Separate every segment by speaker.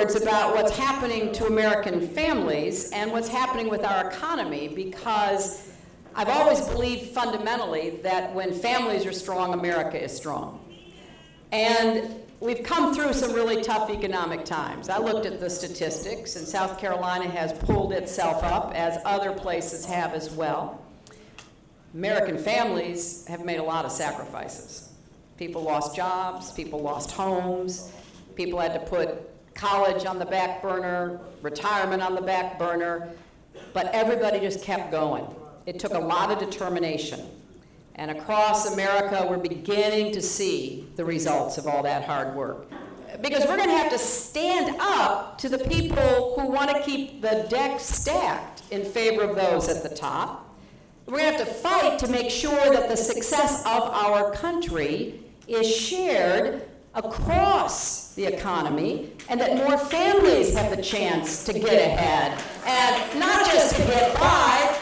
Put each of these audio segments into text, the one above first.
Speaker 1: words about what's happening to American families and what's happening with our economy, because I've always believed fundamentally that when families are strong, America is strong. And we've come through some really tough economic times. I looked at the statistics, and South Carolina has pulled itself up, as other places have as well. American families have made a lot of sacrifices. People lost jobs, people lost homes, people had to put college on the back burner, retirement on the back burner, but everybody just kept going. It took a lot of determination. And across America, we're beginning to see the results of all that hard work. Because we're going to have to stand up to the people who want to keep the deck stacked in favor of those at the top. We're going to have to fight to make sure that the success of our country is shared across the economy, and that more families have the chance to get ahead, and not just to get by,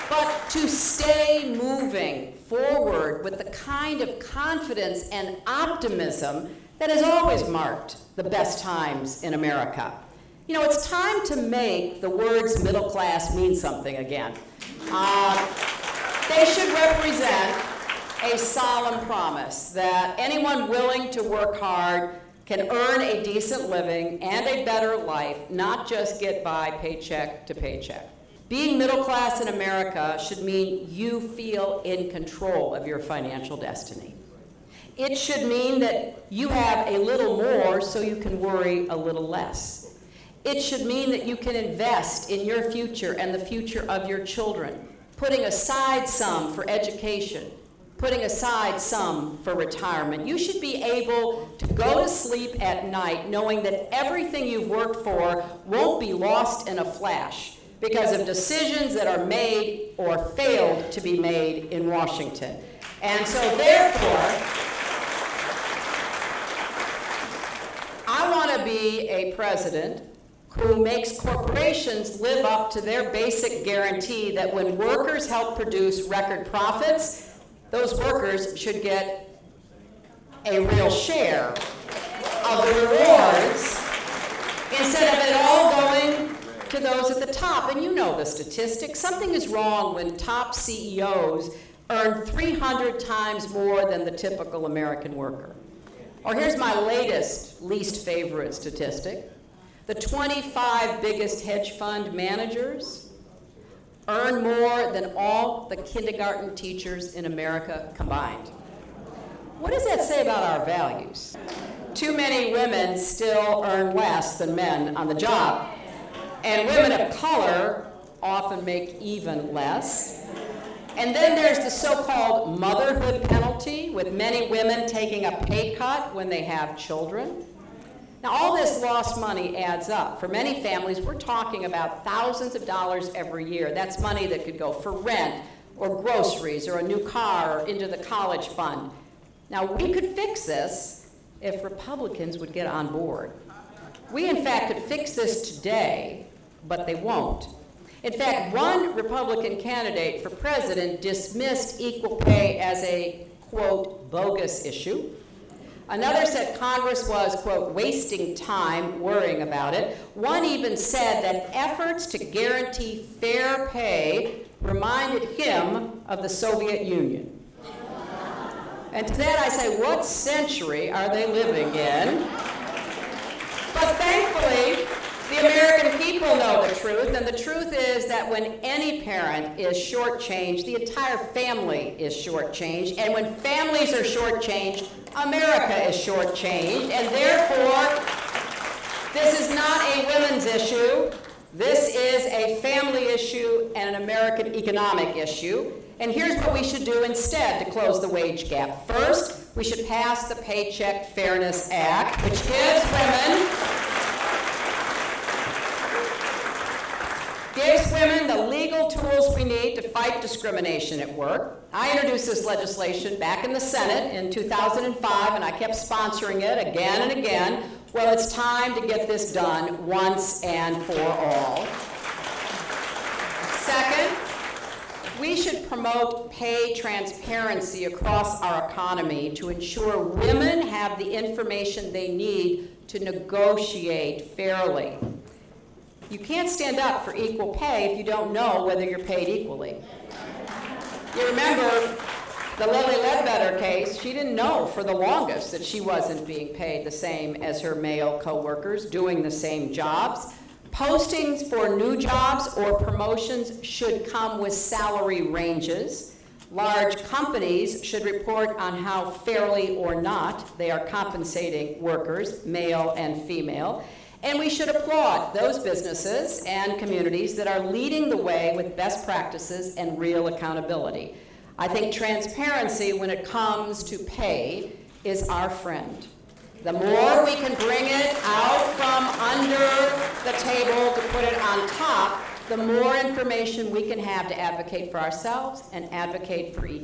Speaker 1: but to stay moving forward with the kind of confidence and optimism that has always marked the best times in America. You know, it's time to make the words middle class mean something again. They should represent a solemn promise that anyone willing to work hard can earn a decent living and a better life, not just get by paycheck to paycheck. Being middle class in America should mean you feel in control of your financial destiny. It should mean that you have a little more so you can worry a little less. It should mean that you can invest in your future and the future of your children, putting aside some for education, putting aside some for retirement. You should be able to go to sleep at night knowing that everything you've worked for won't be lost in a flash because of decisions that are made or failed to be made in Washington. And so therefore, I want to be a president who makes corporations live up to their basic guarantee that when workers help produce record profits, those workers should get a real share of the rewards instead of it all going to those at the top. And you know the statistics. Something is wrong when top CEOs earn 300 times more than the typical American worker. Or here's my latest least favorite statistic. The 25 biggest hedge fund managers earn more than all the kindergarten teachers in America combined. What does that say about our values? Too many women still earn less than men on the job. And women of color often make even less. And then there's the so-called motherhood penalty, with many women taking a pay cut when they have children. Now, all this lost money adds up. For many families, we're talking about thousands of dollars every year. That's money that could go for rent or groceries or a new car or into the college fund. Now, we could fix this if Republicans would get on board. We, in fact, could fix this today, but they won't. In fact, one Republican candidate for president dismissed equal pay as a, quote, bogus issue. Another said Congress was, quote, wasting time worrying about it. One even said that efforts to guarantee fair pay reminded him of the Soviet Union. And to that I say, what century are they living in? But thankfully, the American people know the truth, and the truth is that when any parent is shortchanged, the entire family is shortchanged, and when families are shortchanged, America is shortchanged, and therefore, this is not a women's issue. This is a family issue and an American economic issue. And here's what we should do instead to close the wage gap. First, we should pass the Paycheck Fairness Act, which gives women the legal tools we need to fight discrimination at work. I introduced this legislation back in the Senate in 2005, and I kept sponsoring it again and again. Well, it's time to get this done once and for all. Second, We should promote pay transparency across our economy to ensure women have the information they need to negotiate fairly. You can't stand up for equal pay if you don't know whether you're paid equally. You remember the Lilly Ledbetter case. She didn't know for the longest that she wasn't being paid the same as her male coworkers doing the same jobs. Postings for new jobs or promotions should come with salary ranges. Large companies should report on how fairly or not they are compensating workers, male and female. And we should applaud those businesses and communities that are leading the way with best practices and real accountability. I think transparency when it comes to pay is our friend. The more we can bring it out from under the table to put it on top, the more information we can have to advocate for ourselves and advocate for each